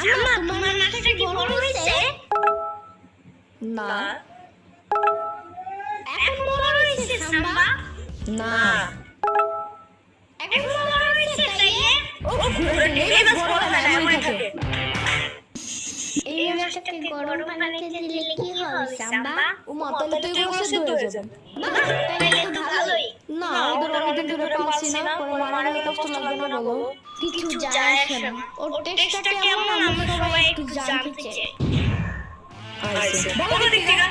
সাম্বা তোমার মাছটা কি বড় হয়েছে? না। এখন বড় হয়েছে সাম্বা? না। এখন বড় হয়েছে তাইলে? এই মাছ বড় হয় না, এমনই থাকে। এই মাছটাকে গরম পানিতে দিলে কি হবে সাম্বা? ওমা, তাহলে তো এগুলো সেদ্ধ হয়ে যাবে। বাহ, তাইলে তো ভালোই। না, ওদের অনেকদিন ধরে পালছি না, পরে মারা গেলে কষ্ট লাগবে না বলো? কিছু যায় আসে না। ওর টেস্টটা কেমন আমরা সবাই একটু জানতে চাই। আইছে। বলো দিদিরা।